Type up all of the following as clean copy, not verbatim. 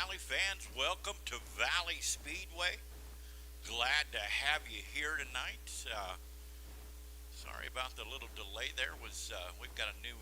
Valley fans, welcome to Valley Speedway. Glad to have you here tonight. Sorry about the little delay there. We've got a new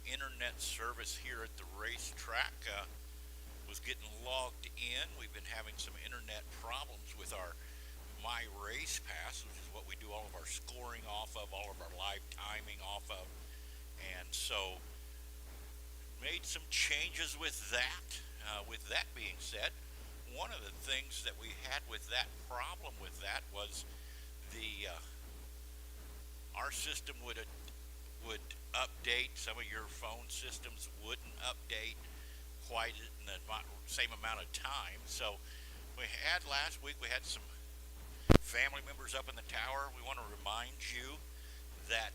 internet service here at the racetrack. Was getting logged in. We've been having some internet problems with our My Race Pass, which is what we do all of our scoring off of, all of our live timing off of, and so made some changes with that. With that being said, one of the things that we had with that problem with that was the our system would update. Some of your phone systems wouldn't update quite in the same amount of time. So last week we had some family members up in the tower. We want to remind you that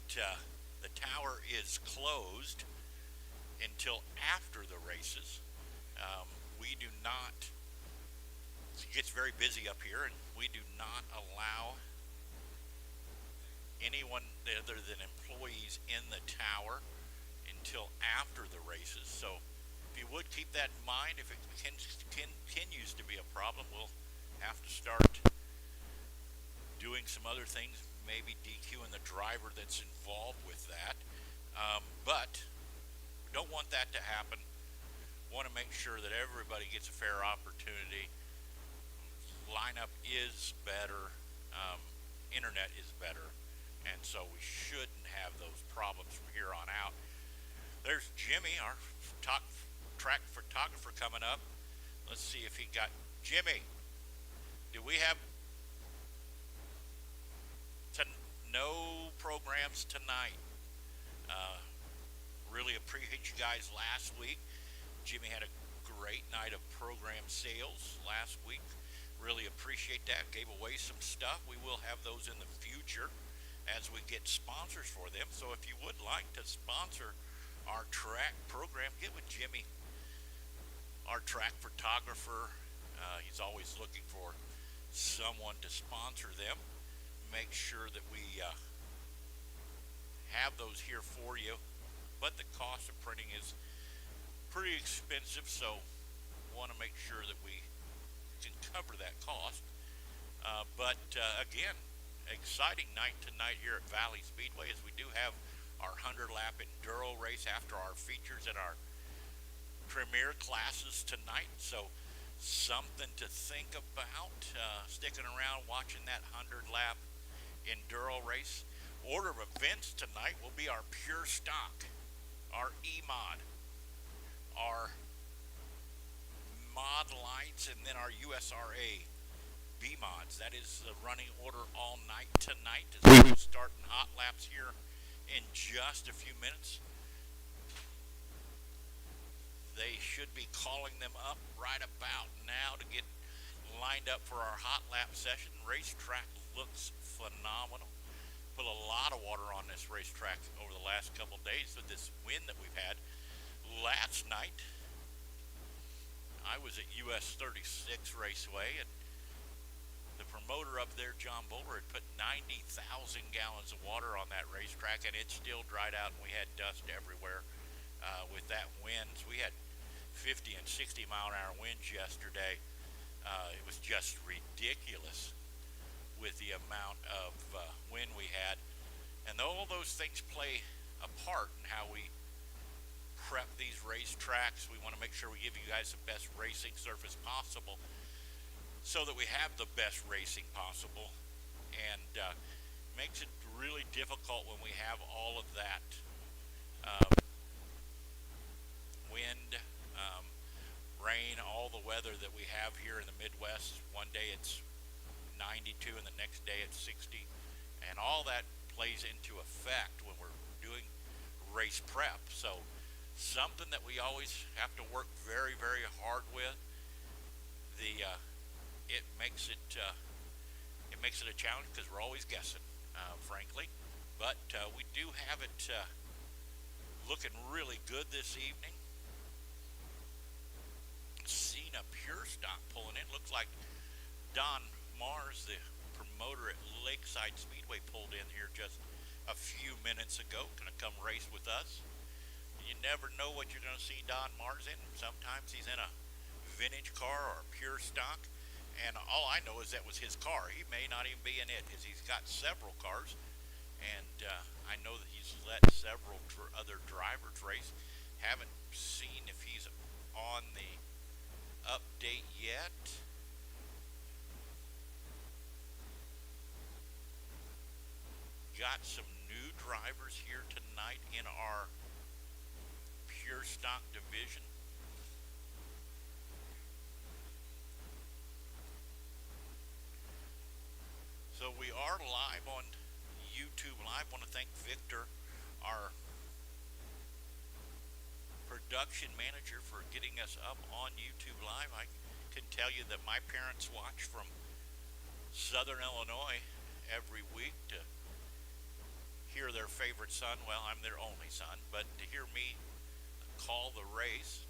the tower is closed until after the races. We do not, it gets very busy up here, and we do not allow anyone other than employees in the tower until after the races. So if you would keep that in mind, if it continues to be a problem, we'll have to start doing some other things, maybe DQing the driver that's involved with that. But we don't want that to happen. Want to make sure that everybody gets a fair opportunity. Lineup is better, internet is better, and so we shouldn't have those problems from here on out. There's Jimmy, our track photographer, coming up. Let's see if he got Jimmy. Do we have no programs tonight? Really appreciate you guys last week. Jimmy had a great night of program sales last week. Really appreciate that. Gave away some stuff. We will have those in the future as we get sponsors for them. So if you would like to sponsor our track program, get with Jimmy, our track photographer. He's always looking for someone to sponsor them. Make sure that we have those here for you. But the cost of printing is pretty expensive, so want to make sure that we can cover that cost. But again, exciting night tonight here at Valley Speedway, as we do have our 100-lap enduro race after our features and our premier classes tonight. So something to think about, sticking around watching that 100-lap enduro race. Order of events tonight will be our pure stock, our E-Mod, our mod lights, and then our USRA B mods. That is the running order all night tonight, as we will start in hot laps here in just a few minutes. They should be calling them up right about now to get lined up for our hot lap session. Racetrack looks phenomenal. Put a lot of water on this racetrack over the last couple of days with this wind that we've had. Last night, I was at US 36 Raceway, and the promoter up there, John Bowler, had put 90,000 gallons of water on that racetrack, and it still dried out, and we had dust everywhere with that wind. We had 50 and 60 mile an hour winds yesterday. It was just ridiculous with the amount of wind we had. And all those things play a part in how we prep these racetracks. We want to make sure we give you guys the best racing surface possible so that we have the best racing possible. And makes it really difficult when we have all of that wind, rain, all the weather that we have here in the Midwest. One day it's 92 and the next day it's 60, and all that plays into effect when we're doing race prep. So something that we always have to work very, very hard with. It makes it a challenge because we're always guessing, frankly. But we do have it looking really good this evening. Seen a pure stock pulling in. Looks like Don Mars, the promoter at Lakeside Speedway, pulled in here just a few minutes ago. Going to come race with us. You never know what you're going to see Don Mars in. Sometimes he's in a vintage car or pure stock. And all I know is that was his car. He may not even be in it, because he's got several cars. And I know that he's let several other drivers race. Haven't seen if he's on the update yet. Got some new drivers here tonight in our pure stock division. So we are live on YouTube Live. I want to thank Victor, our production manager, for getting us up on YouTube Live. I can tell you that my parents watch from Southern Illinois every week to hear their favorite son. Well, I'm their only son, but to hear me call the race,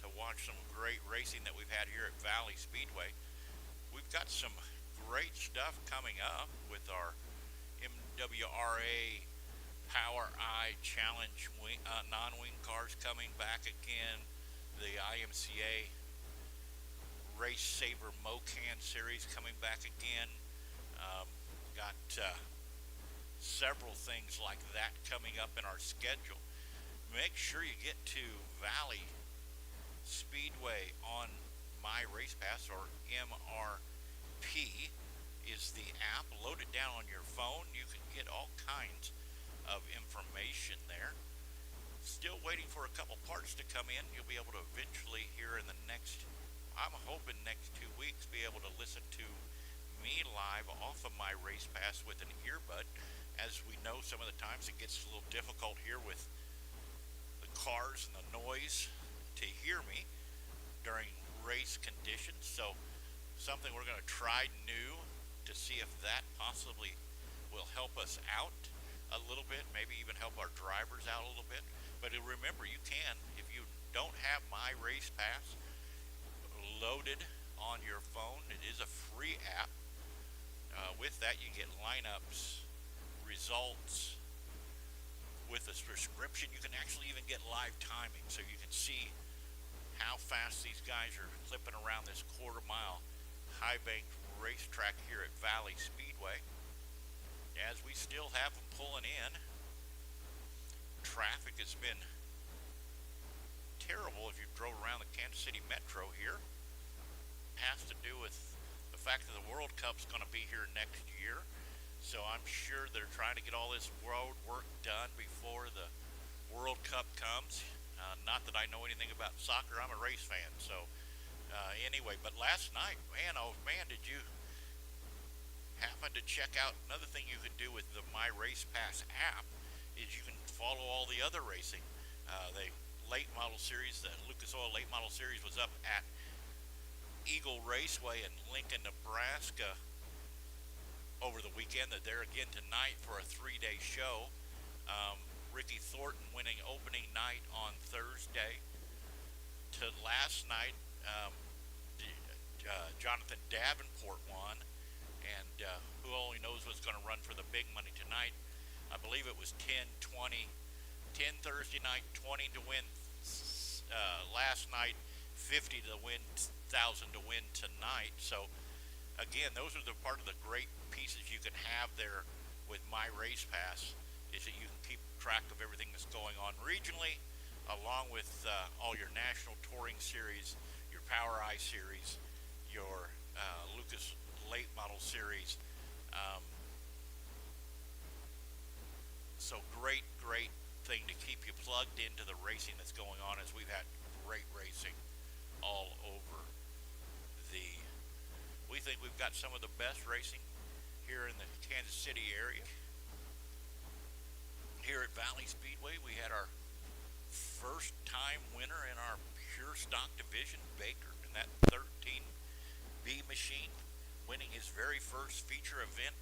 to watch some great racing that we've had here at Valley Speedway. We've got some great stuff coming up with our MWRA Power Eye Challenge non-wing cars coming back again. The IMCA Race Saver Mocan series coming back again. Got several things like that coming up in our schedule. Make sure you get to Valley Speedway on My Race Pass, or MRP is the app. Load it down on your phone. You can get all kinds of information there. Still waiting for a couple parts to come in. You'll be able to eventually, here in the next, I'm hoping next 2 weeks, be able to listen to me live off of My Race Pass with an earbud. As we know, some of the times it gets a little difficult here with the cars and the noise to hear me during race conditions. So something we're going to try new to see if that possibly will help us out a little bit, maybe even help our drivers out a little bit. But remember, you can, if you don't have My Race Pass loaded on your phone, it is a free app. With that, you get lineups, results. With a prescription, you can actually even get live timing, so you can see how fast these guys are clipping around this quarter-mile high-banked racetrack here at Valley Speedway. As we still have them pulling in, traffic has been terrible if you drove around the Kansas City Metro here. Has to do with the fact that the World Cup's going to be here next year. So I'm sure they're trying to get all this road work done before the World Cup comes. Not that I know anything about soccer. I'm a race fan. So anyway, but last night, man, oh man, did you happen to check out? Another thing you can do with the My Race Pass app is you can follow all the other racing. The late model series, the Lucas Oil late model series, was up at Eagle Raceway in Lincoln, Nebraska over the weekend. That they're again tonight for a 3-day show. Ricky Thornton winning opening night on Thursday. To last night, Jonathan Davenport won, and who only knows what's going to run for the big money tonight. I believe it was 10 Thursday night, 20 to win last night, 50 to win, 1,000 to win tonight. So again, those are the part of the great pieces you can have there with My Race Pass, is that you can keep track of everything that's going on regionally, along with all your national touring series, your Power Eye series, your Lucas late model series. So great thing to keep you plugged into the racing that's going on, as we've had great racing all over we think we've got some of the best racing here in the Kansas City area. Here at Valley Speedway, we had our first time winner in our pure stock division, Baker, in that 13B machine, winning his very first feature event.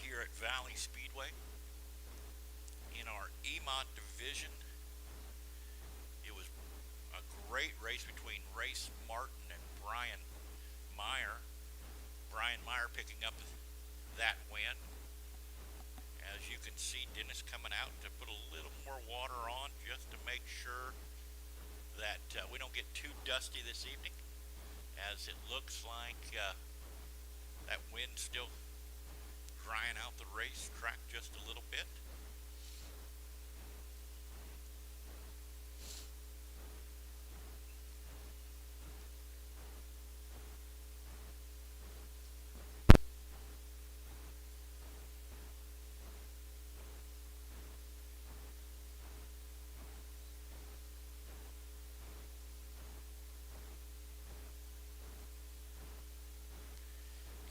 Here at Valley Speedway. In our EMOT division, it was a great race between Race Martin and Brian Meyer. Brian Meyer picking up that win. As you can see Dennis coming out to put a little more water on just to make sure that we don't get too dusty this evening, as it looks like that wind's still drying out the racetrack just a little bit.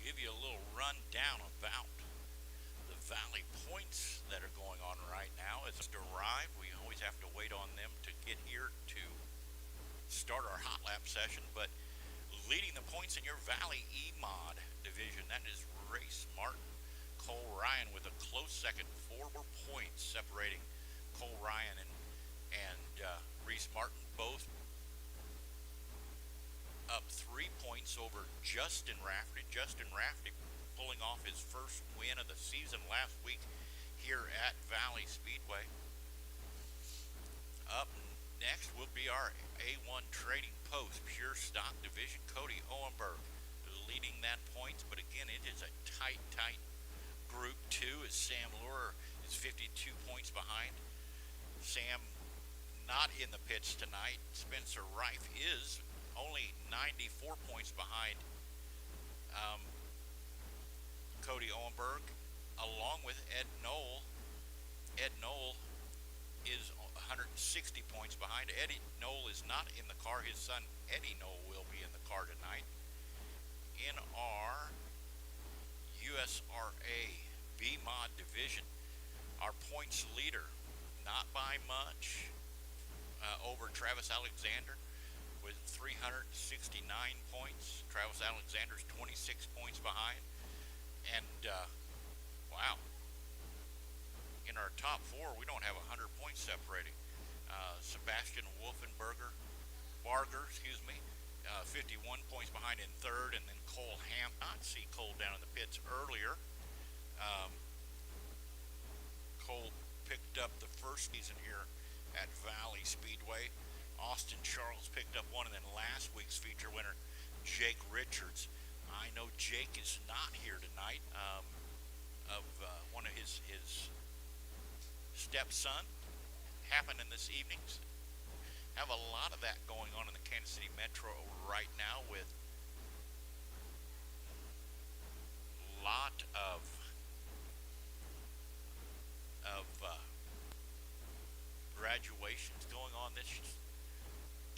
Give you a little rundown about the Valley points that are going on right now. As it's arrived, we always have to wait on them to get here to start our hot lap session. But leading the points in your Valley E-Mod division, that is Race Martin. Cole Ryan with a close second, 4 points separating Cole Ryan and Reese Martin, both up 3 points over Justin Rafferty. Justin Rafferty pulling off his first win of the season last week here at Valley Speedway. Up next will be our A1 Trading Post Pure Stock Division. Cody Owenberg leading that points, but again, it is a tight Group 2 as Sam Lurer is 52 points behind. Sam not in the pits tonight. Spencer Reif is only 94 points behind Cody Owenberg, along with Ed Knoll. Ed Knoll is 160 points behind. Eddie Knoll is not in the car. His son Eddie Knoll will be in the car tonight. In our USRA B-Mod division, our points leader, not by much, over Travis Alexander with 369 points. Travis Alexander's 26 points behind. And, wow, in our top 4, we don't have 100 points separating. Sebastian Wolfenberger, 51 points behind in third, and then Cole Ham. Not see Cole down in the pits earlier. Cole picked up the first season here at Valley Speedway. Austin Charles picked up one, and then last week's feature winner, Jake Richards. I know Jake is not here tonight. One of his stepson happened in this evening's. Have a lot of that going on in the Kansas City Metro right now, with a lot of graduations going on this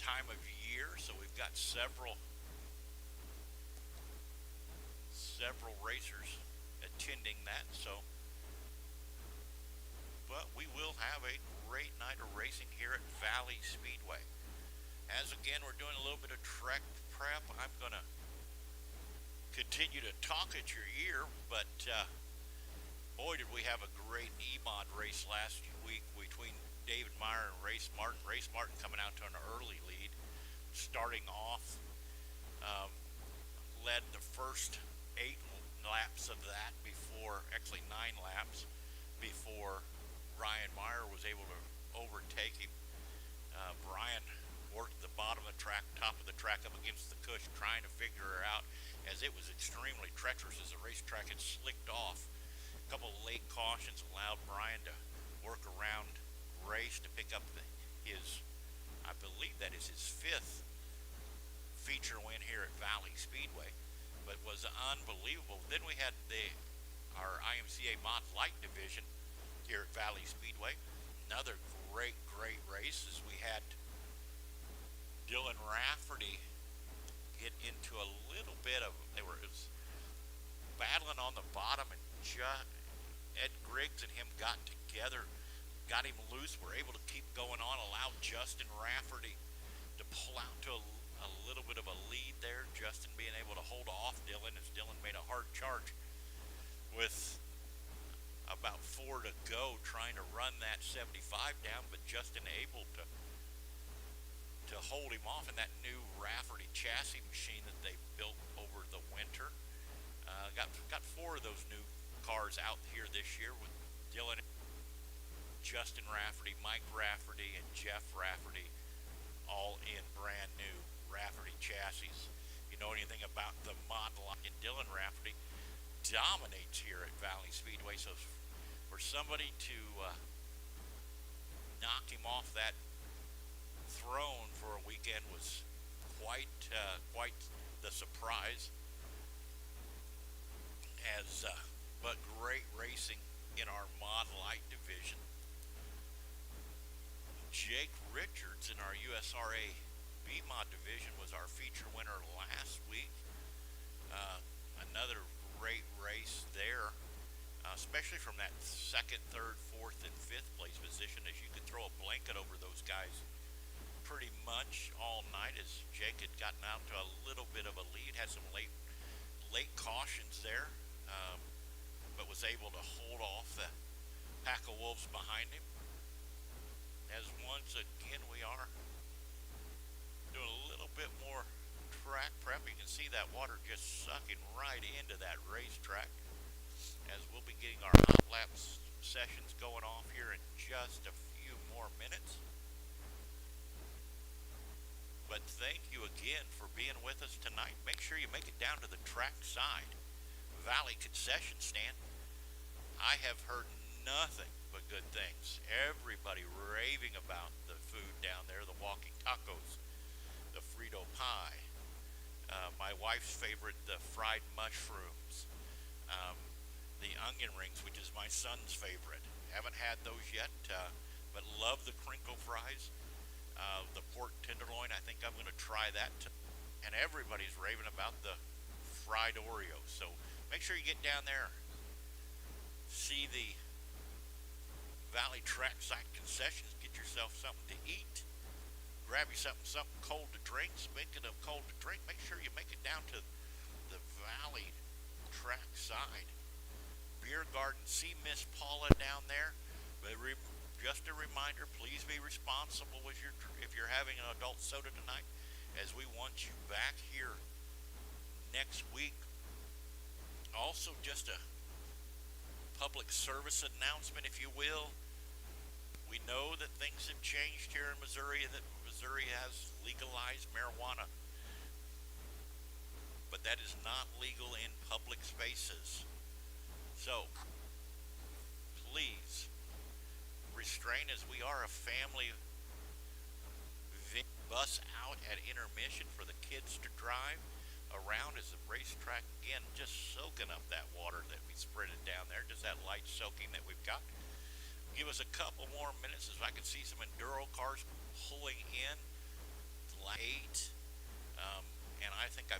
time of year. So we've got several racers attending that. So, but we will have a great night of racing here at Valley Speedway. As again, we're doing a little bit of track prep. I'm going to continue to talk at your ear, but boy, did we have a great E-Mod race last week between David Meyer and Race Martin. Race Martin coming out to an early lead, starting off, led the first 8 laps of that before, actually 9 laps, before Ryan Meyer was able to overtake him. Brian worked the bottom of the track, top of the track up against the cush, trying to figure her out, as it was extremely treacherous as the racetrack had slicked off. A couple of late cautions allowed Brian to work around race to pick up his, I believe that is his 5th feature win here at Valley Speedway, but was unbelievable. Then we had our IMCA Mod Light division here at Valley Speedway. Another great race, as we had Dylan Rafferty get into a little bit of, it was battling on the bottom, and Ed Griggs and him got together, got him loose, were able to keep going on, allowed Justin Rafferty to pull out to a little bit of a lead there. Justin being able to hold off Dylan, as Dylan made a hard charge with about 4 to go, trying to run that 75 down, but Justin able to hold him off in that new Rafferty chassis machine that they built over the winter. Got 4 of those new cars out here this year with Dylan. Justin Rafferty, Mike Rafferty, and Jeff Rafferty, all in brand new Rafferty chassis. If you know anything about the model, and Dylan Rafferty dominates here at Valley Speedway. So for somebody to knock him off that throne for a weekend was quite the surprise. But great racing in our Mod Light division. Jake Richards in our USRA B-Mod division was our feature winner last week. Another great race there, especially from that second, third, fourth, and fifth place position, as you could throw a blanket over those guys pretty much all night, as Jake had gotten out to a little bit of a lead, had some late cautions there, but was able to hold off the pack of wolves behind him. As once again we are doing a little bit more track prep. You can see that water just sucking right into that racetrack, as we'll be getting our hot laps sessions going off here in just a few more minutes. But thank you again for being with us tonight. Make sure you make it down to the track side Valley concession stand. I have heard nothing but good things. Everybody raving about the food down there, the walking tacos, the Frito pie, my wife's favorite, the fried mushrooms, the onion rings, which is my son's favorite. Haven't had those yet, but love the crinkle fries. The pork tenderloin, I think I'm going to try that and everybody's raving about the fried Oreos. So make sure you get down there, see the Valley Trackside concessions, get yourself something to eat, grab you something cold to drink. Speaking of cold to drink, make sure you make it down to the Valley Trackside Beer Garden. See Miss Paula down there. But just a reminder, please be responsible with if you're having an adult soda tonight, as we want you back here next week. Also, just a public service announcement, if you will. We know that things have changed here in Missouri, that Missouri has legalized marijuana, but that is not legal in public spaces. So please restrain, as we are a family bus out at intermission for the kids to drive around, as the racetrack again just soaking up that water that we spread it down there, just that light soaking that we've got. Give us a couple more minutes, as I can see some enduro cars pulling in late, and I think I've